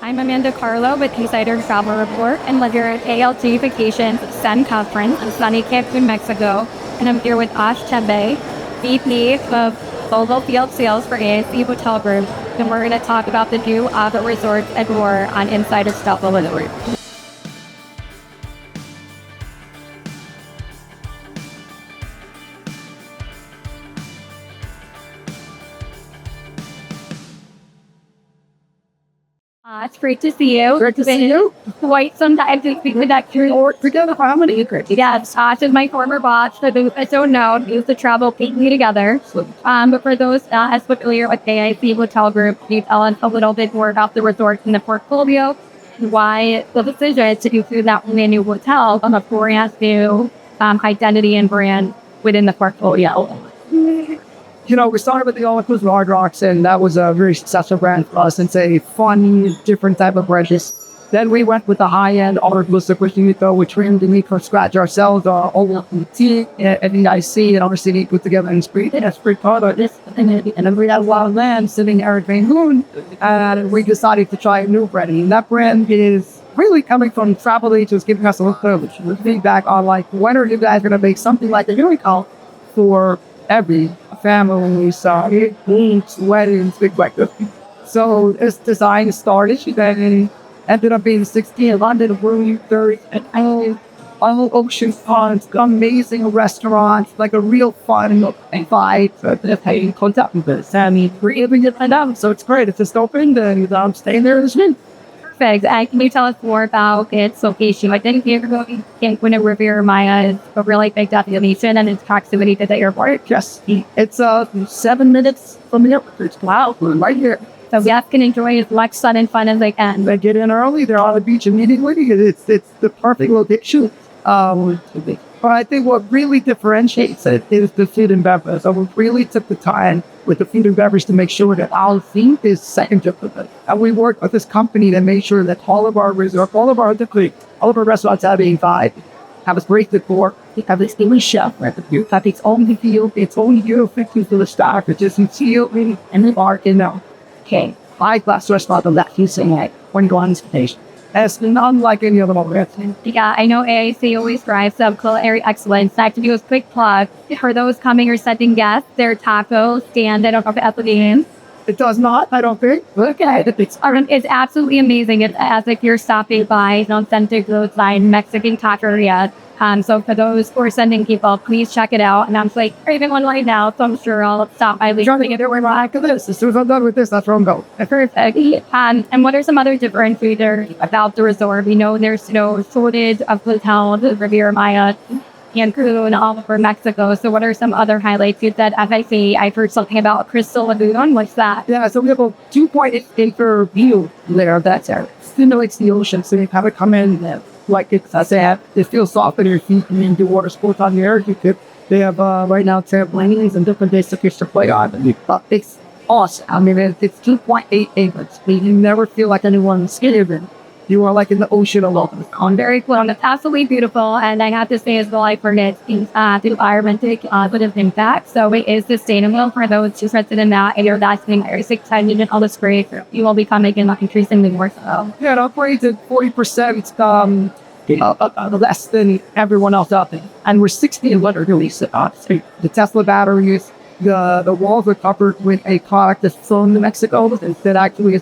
I'm Amanda Carlo with Insider Travel Report, and we're here at ALG Vacations Sun Conference in sunny Cancun, Mexico. And I'm here with Ash Tembe, VP of Global Field Sales for ASC Hotel Group, and we're going to talk about the new Ava Resorts and more on Insider Travel Report. It's great to see you. Great to see you. Quite some time to speak with that crew. Or together, how many great? Yes, Ash is my former boss, so those that don't know, we used to travel weekly together. But for those as familiar with AIC Hotel Group, can you tell us a little bit more about the resorts in the portfolio and why the decision to include that only a new hotel on a brand new identity and brand within the portfolio? You know, we started with the all-inclusive Hard Rocks, and that was a very successful brand for us. It's a fun, different type of brand. Then we went with the high-end all-inclusive, which we made from scratch ourselves, all team and the IC, and obviously we put together in Spring. And then we had a lot of land sitting there at Cancun, and we decided to try a new brand. And that brand is really coming from travel agents giving us a little feedback on, like, when are you guys going to make something like a unicorn for every family, weddings, things like this. So this design started, then ended up being 60 in London, room 30, and all ocean fronts, amazing restaurants, like a real fun vibe. Contact with this. And we're able to find out. So it's great. It's just opened, and I'm staying there this week. Perfect. Can you tell us more about its location? I think Cancun and Riviera Maya is a really big destination, and its proximity to the airport. Yes, it's 7 minutes from the airport. Wow, right here. So guests can enjoy as much sun and fun as they can. They get in early, they're on the beach immediately. It's the perfect location. But I think what really differentiates it is the food and beverage. So we really took the time with the food and beverage to make sure that our theme is second to none. And we worked with this company to make sure that all of our resorts, all of our restaurants have a vibe, have a great decor, have this English chef, have its own feel, its own beautiful to the staff, it just feel and the bar, okay, high-class restaurant of that you say, hey, when you go on this vacation. And it's not unlike any other moment. Yeah, I know AIC always strives to have culinary excellence. I have to do a quick plug for those coming or sending guests, their taco stand. I don't know if that's the name. It does not, I don't think. Okay. It's absolutely amazing. It's as if you're stopping by an authentic roadside Mexican taqueria. So for those who are sending people, please check it out. And I'm like, craving one right now, so I'm sure I'll stop by. Trying to get it right after this. As soon as I'm done with this, that's where I'm going. Perfect. And what are some other differentiators about the resort? We know there's no shortage of hotels, Riviera Maya, Cancun, all over Mexico. So what are some other highlights? You said FIC. I've heard something about Crystal Lagoon. What's that? Yeah, so we have a 2.8 acre view there. That's there. Stimulates the ocean, so you have it come in there. Like it feels soft in your feet, and then do water sports on the air. They have right now trampolines and different days to play on. It's awesome. I mean, it's 2.8 acres. You never feel like anyone's scared. You are like in the ocean alone. I'm very cool. It's absolutely beautiful, and I have to say as well, I forget the environmental positive impact. So it is sustainable for those interested in that, and you're asking very excited and all this great. You will be coming in increasingly more so. Yeah, it upgrades at 40% less than everyone else out there, and we're 60 in letter release. The Tesla batteries, the walls are covered with a product that's flown to Mexico that actually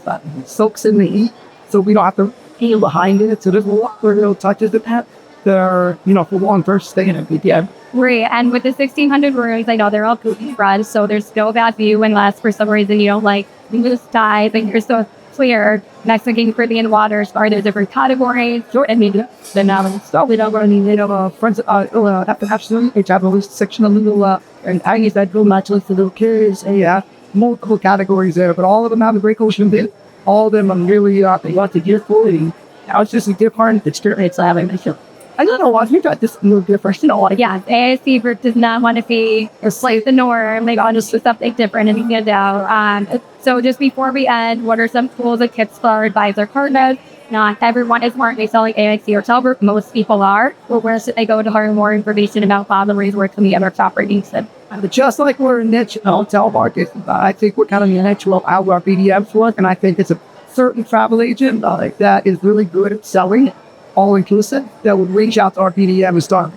soaks in the heat, so we don't have to peel behind it. So there's no touches of that. They're, for long-term stay in a BTM. Great. And with the 1,600 rooms, I know they're all cookie front, so there's no bad view unless for some reason you don't like the sky, but you're so clear. Mexican Caribbean waters are there different categories. Then so we don't really need friends have a list section a little and Aggies that go much with the little kids, and multiple categories there, but all of them have a great ocean view. All of them are really they want to get fully. Now it's just a different experience having this show. I don't know why you got this new different. Yeah, ASC group does not want to be a slave the norm. They want to do something different and get out. So just before we end, what are some tools and tips for our advisor partners? Not everyone is currently selling AIC or Hotel Group. Most people are. But where should they go to learn more information about the resorts and the other operating system? Just like we're a niche in the hotel market, I think we're kind of the niche of how our BDMs work, and I think it's a certain travel agent that is really good at selling all-inclusive that would reach out to our BDM and start.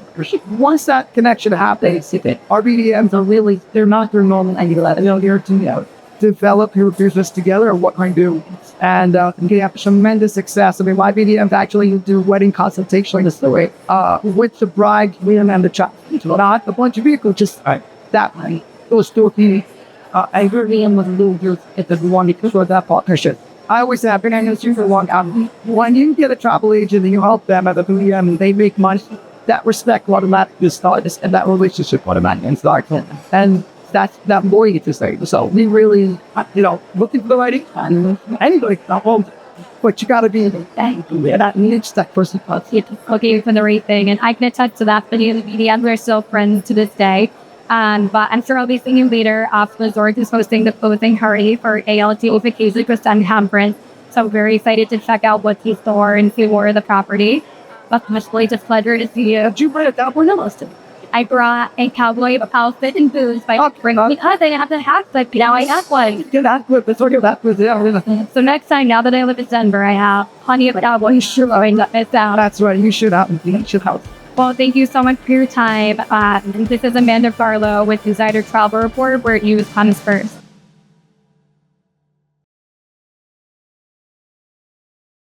Once that connection happens, our BDMs are really, they're not their normal angle. They're to develop your business together or what can I do. And they have tremendous success. I mean, my BDMs actually do wedding consultation with the bride, and the child. Not a bunch of people, just that money. Those two things. I really am with losers if they want to control that partnership. I always have been in this for a long time. When you get a travel agent and you help them at the BDM and they make money, that respect automatically starts and that relationship automatically starts. And that's that more you get to say. So we really, looking for the right time. Anybody can hold, but you got to be that needs that person. Looking for the right thing, and I can attest to that. But the BDMs are still friends to this day. But I'm sure I'll be seeing you later. Resort is hosting the closing party for ALT Vacation Crescent Conference. So I'm very excited to check out what's in store and see more of the property. But it's a pleasure to see you. Did you bring a cowboy listed? I brought a cowboy outfit and booze because I have the hat, but now I have one. Get that with the sort of that with the. So next time, now that I live in Denver, I have plenty of cowboy showing that miss out. That's right. You should have. Well, thank you so much for your time. This is Amanda Barlow with Insider Travel Report, where news comes first.